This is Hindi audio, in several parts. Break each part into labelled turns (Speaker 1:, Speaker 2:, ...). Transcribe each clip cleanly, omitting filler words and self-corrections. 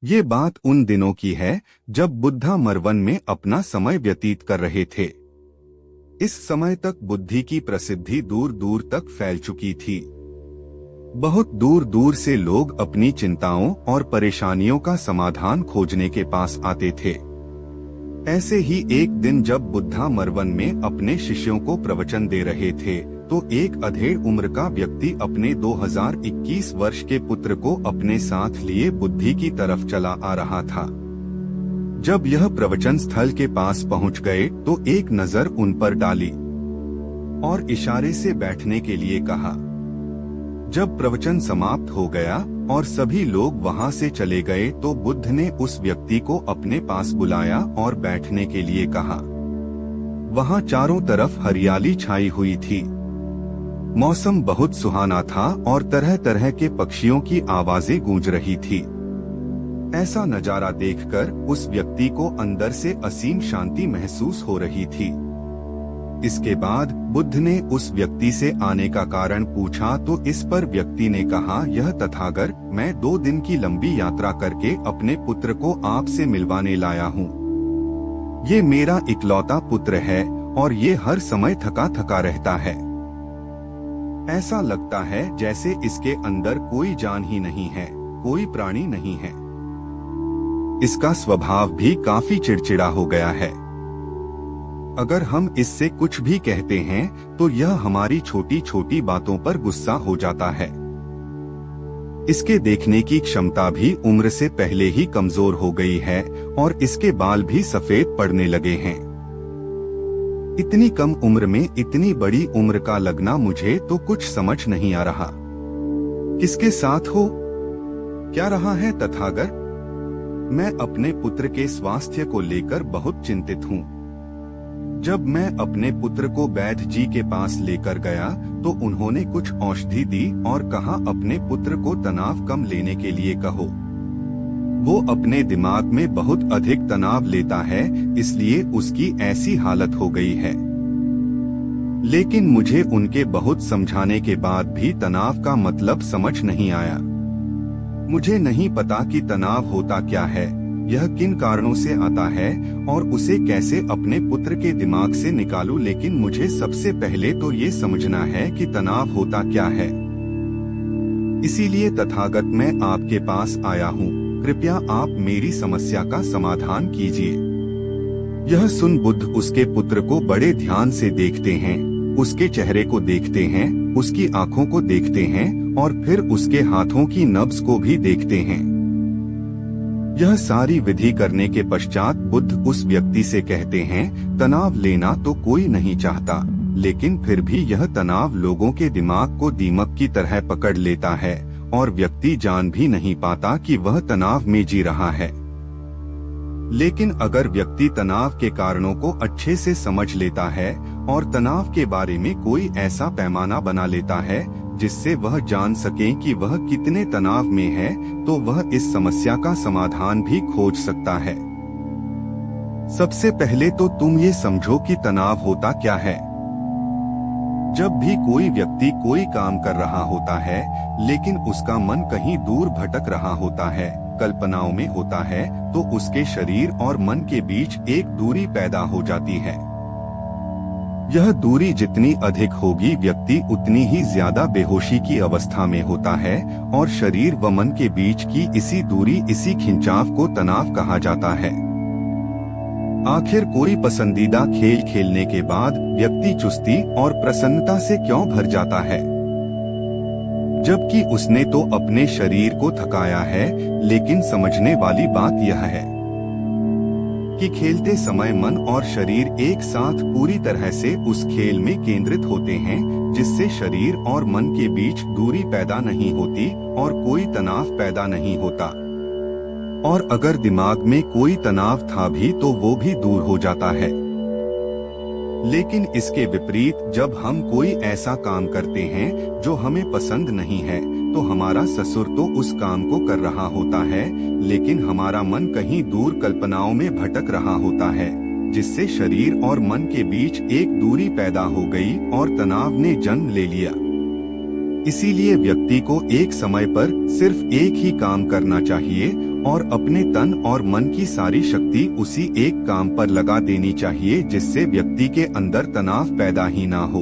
Speaker 1: ये बात उन दिनों की है जब बुद्धा मरवन में अपना समय व्यतीत कर रहे थे। इस समय तक बुद्धि की प्रसिद्धि दूर दूर तक फैल चुकी थी। बहुत दूर दूर से लोग अपनी चिंताओं और परेशानियों का समाधान खोजने के पास आते थे। ऐसे ही एक दिन जब बुद्धा मरवन में अपने शिष्यों को प्रवचन दे रहे थे तो एक अधेड़ उम्र का व्यक्ति अपने 2021 वर्ष के पुत्र को अपने साथ लिए बुद्धि की तरफ चला आ रहा था। जब यह प्रवचन स्थल के पास पहुंच गए तो एक नजर उन पर डाली और इशारे से बैठने के लिए कहा। जब प्रवचन समाप्त हो गया और सभी लोग वहां से चले गए तो बुद्ध ने उस व्यक्ति को अपने पास बुलाया और बैठने के लिए कहा। वहां चारों तरफ हरियाली छाई हुई थी। मौसम बहुत सुहाना था और तरह तरह के पक्षियों की आवाजें गूंज रही थी। ऐसा नजारा देखकर उस व्यक्ति को अंदर से असीम शांति महसूस हो रही थी। इसके बाद बुद्ध ने उस व्यक्ति से आने का कारण पूछा तो इस पर व्यक्ति ने कहा, यह तथागत, मैं 2 दिन की लंबी यात्रा करके अपने पुत्र को आपसे मिलवाने लाया हूँ। ये मेरा इकलौता पुत्र है और ये हर समय थका थका रहता है। ऐसा लगता है जैसे इसके अंदर कोई जान ही नहीं है, कोई प्राणी नहीं है। इसका स्वभाव भी काफी चिड़चिड़ा हो गया है। अगर हम इससे कुछ भी कहते हैं तो यह हमारी छोटी छोटी बातों पर गुस्सा हो जाता है। इसके देखने की क्षमता भी उम्र से पहले ही कमजोर हो गई है और इसके बाल भी सफेद पड़ने लगे हैं। इतनी कम उम्र में इतनी बड़ी उम्र का लगना मुझे तो कुछ समझ नहीं आ रहा। किसके साथ हो क्या रहा है तथागत? मैं अपने पुत्र के स्वास्थ्य को लेकर बहुत चिंतित हूँ। जब मैं अपने पुत्र को वैद्य जी के पास लेकर गया तो उन्होंने कुछ औषधि दी और कहा अपने पुत्र को तनाव कम लेने के लिए कहो। वो अपने दिमाग में बहुत अधिक तनाव लेता है, इसलिए उसकी ऐसी हालत हो गई है। लेकिन मुझे उनके बहुत समझाने के बाद भी तनाव का मतलब समझ नहीं आया। मुझे नहीं पता कि तनाव होता क्या है, यह किन कारणों से आता है और उसे कैसे अपने पुत्र के दिमाग से निकालूं, लेकिन मुझे सबसे पहले तो ये समझना है कि तनाव होता क्या है। इसीलिए तथागत मैं आपके पास आया हूँ, कृपया आप मेरी समस्या का समाधान कीजिए। यह सुन बुद्ध उसके पुत्र को बड़े ध्यान से देखते हैं, उसके चेहरे को देखते हैं, उसकी आंखों को देखते हैं और फिर उसके हाथों की नब्ज को भी देखते हैं। यह सारी विधि करने के पश्चात बुद्ध उस व्यक्ति से कहते हैं, तनाव लेना तो कोई नहीं चाहता, लेकिन फिर भी यह तनाव लोगों के दिमाग को दीमक की तरह पकड़ लेता है और व्यक्ति जान भी नहीं पाता कि वह तनाव में जी रहा है। लेकिन अगर व्यक्ति तनाव के कारणों को अच्छे से समझ लेता है और तनाव के बारे में कोई ऐसा पैमाना बना लेता है जिससे वह जान सके कि वह कितने तनाव में है, तो वह इस समस्या का समाधान भी खोज सकता है। सबसे पहले तो तुम ये समझो कि तनाव होता क्या है। जब भी कोई व्यक्ति कोई काम कर रहा होता है लेकिन उसका मन कहीं दूर भटक रहा होता है, कल्पनाओं में होता है, तो उसके शरीर और मन के बीच एक दूरी पैदा हो जाती है। यह दूरी जितनी अधिक होगी व्यक्ति उतनी ही ज्यादा बेहोशी की अवस्था में होता है और शरीर व मन के बीच की इसी दूरी, इसी खिंचाव को तनाव कहा जाता है। आखिर कोई पसंदीदा खेल खेलने के बाद व्यक्ति चुस्ती और प्रसन्नता से क्यों भर जाता है, जबकि उसने तो अपने शरीर को थकाया है। लेकिन समझने वाली बात यह है कि खेलते समय मन और शरीर एक साथ पूरी तरह से उस खेल में केंद्रित होते हैं, जिससे शरीर और मन के बीच दूरी पैदा नहीं होती और कोई तनाव पैदा नहीं होता। और अगर दिमाग में कोई तनाव था भी तो वो भी दूर हो जाता है। लेकिन इसके विपरीत जब हम कोई ऐसा काम करते हैं जो हमें पसंद नहीं है तो हमारा ससुर तो उस काम को कर रहा होता है, लेकिन हमारा मन कहीं दूर कल्पनाओं में भटक रहा होता है, जिससे शरीर और मन के बीच एक दूरी पैदा हो गई और तनाव ने जन्म ले लिया। इसीलिए व्यक्ति को एक समय पर सिर्फ एक ही काम करना चाहिए और अपने तन और मन की सारी शक्ति उसी एक काम पर लगा देनी चाहिए, जिससे व्यक्ति के अंदर तनाव पैदा ही ना हो।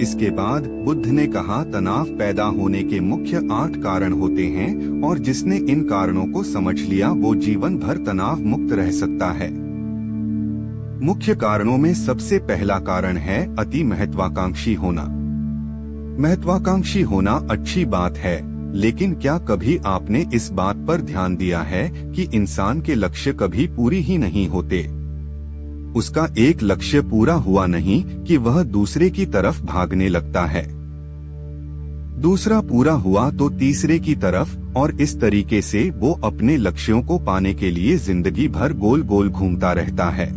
Speaker 1: इसके बाद बुद्ध ने कहा, तनाव पैदा होने के मुख्य 8 कारण होते हैं और जिसने इन कारणों को समझ लिया वो जीवन भर तनाव मुक्त रह सकता है। मुख्य कारणों में सबसे पहला कारण है अति महत्वाकांक्षी होना। महत्वाकांक्षी होना अच्छी बात है, लेकिन क्या कभी आपने इस बात पर ध्यान दिया है कि इंसान के लक्ष्य कभी पूरी ही नहीं होते। उसका एक लक्ष्य पूरा हुआ नहीं कि वह दूसरे की तरफ भागने लगता है, दूसरा पूरा हुआ तो तीसरे की तरफ, और इस तरीके से वो अपने लक्ष्यों को पाने के लिए जिंदगी भर गोल गोल घूमता रहता है।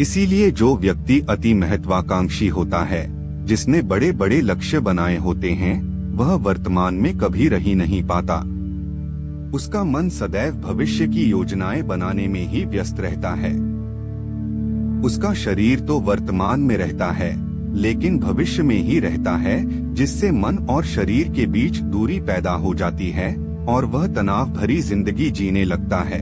Speaker 1: इसीलिए जो व्यक्ति अति महत्वाकांक्षी होता है, जिसने बड़े बड़े लक्ष्य बनाए होते हैं, वह वर्तमान में कभी रह ही नहीं पाता। उसका मन सदैव भविष्य की योजनाएं बनाने में ही व्यस्त रहता है। उसका शरीर तो वर्तमान में रहता है, लेकिन भविष्य में ही रहता है, जिससे मन और शरीर के बीच दूरी पैदा हो जाती है और वह तनाव भरी जिंदगी जीने लगता है।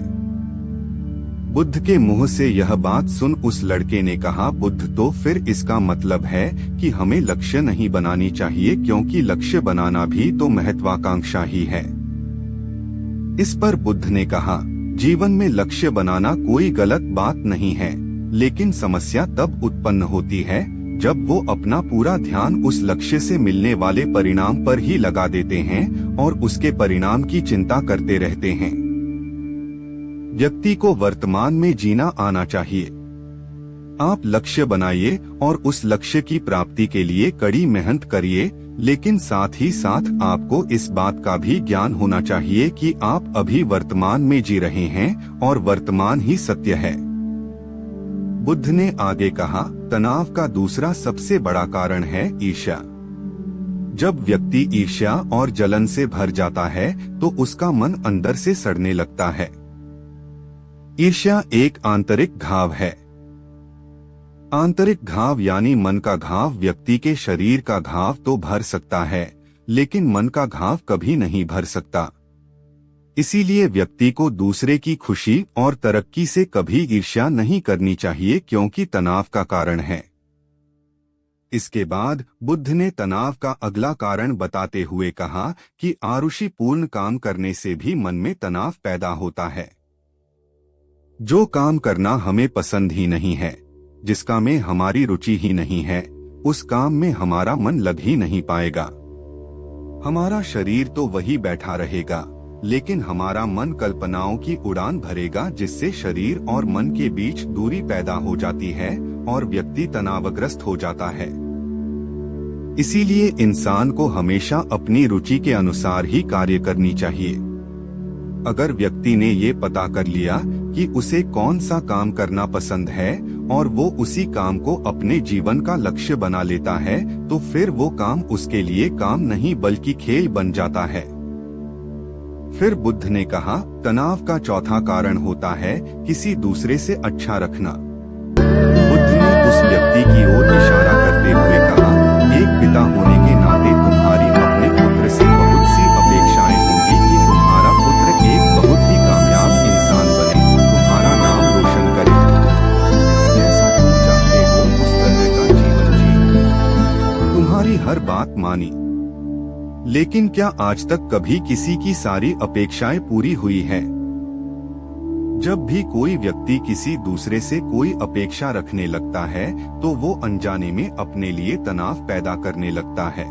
Speaker 1: बुद्ध के मुंह से यह बात सुन उस लड़के ने कहा, बुद्ध, तो फिर इसका मतलब है कि हमें लक्ष्य नहीं बनानी चाहिए, क्योंकि लक्ष्य बनाना भी तो महत्वाकांक्षा ही है। इस पर बुद्ध ने कहा, जीवन में लक्ष्य बनाना कोई गलत बात नहीं है, लेकिन समस्या तब उत्पन्न होती है जब वो अपना पूरा ध्यान उस लक्ष्य से मिलने वाले परिणाम पर ही लगा देते हैं और उसके परिणाम की चिंता करते रहते हैं। व्यक्ति को वर्तमान में जीना आना चाहिए। आप लक्ष्य बनाइए और उस लक्ष्य की प्राप्ति के लिए कड़ी मेहनत करिए, लेकिन साथ ही साथ आपको इस बात का भी ज्ञान होना चाहिए कि आप अभी वर्तमान में जी रहे हैं और वर्तमान ही सत्य है। बुद्ध ने आगे कहा, तनाव का दूसरा सबसे बड़ा कारण है ईर्ष्या। जब व्यक्ति ईर्ष्या और जलन से भर जाता है तो उसका मन अंदर से सड़ने लगता है। ईर्ष्या एक आंतरिक घाव है। आंतरिक घाव यानी मन का घाव व्यक्ति के शरीर का घाव तो भर सकता है, लेकिन मन का घाव कभी नहीं भर सकता। इसीलिए व्यक्ति को दूसरे की खुशी और तरक्की से कभी ईर्ष्या नहीं करनी चाहिए, क्योंकि तनाव का कारण है। इसके बाद बुद्ध ने तनाव का अगला कारण बताते हुए कहा कि आरुषिपूर्ण काम करने से भी मन में तनाव पैदा होता है। जो काम करना हमें पसंद ही नहीं है, जिसका में हमारी रुचि ही नहीं है, उस काम में हमारा मन लग ही नहीं पाएगा। हमारा शरीर तो वही बैठा रहेगा, लेकिन हमारा मन कल्पनाओं की उड़ान भरेगा, जिससे शरीर और मन के बीच दूरी पैदा हो जाती है और व्यक्ति तनावग्रस्त हो जाता है। इसीलिए इंसान को हमेशा अपनी रुचि के अनुसार ही कार्य करनी चाहिए। अगर व्यक्ति ने ये पता कर लिया कि उसे कौन सा काम करना पसंद है और वो उसी काम को अपने जीवन का लक्ष्य बना लेता है, तो फिर वो काम उसके लिए काम नहीं बल्कि खेल बन जाता है। फिर बुद्ध ने कहा, तनाव का चौथा कारण होता है किसी दूसरे से अच्छा रखना। बुद्ध ने उस व्यक्ति की ओर इशारा करते हुए कहा, एक पिता होने के नाते तुम्हारी अपने पुत्र से बहुत सी अपेक्षाएं होंगी कि तुम्हारा पुत्र एक बहुत ही कामयाब इंसान बने, तुम्हारा नाम रोशन करे, जैसा तुम चाहते हो उस तरह का जीवन जिए, तुम्हारी हर बात मानी। लेकिन क्या आज तक कभी किसी की सारी अपेक्षाएं पूरी हुई है? जब भी कोई व्यक्ति किसी दूसरे से कोई अपेक्षा रखने लगता है तो वो अनजाने में अपने लिए तनाव पैदा करने लगता है।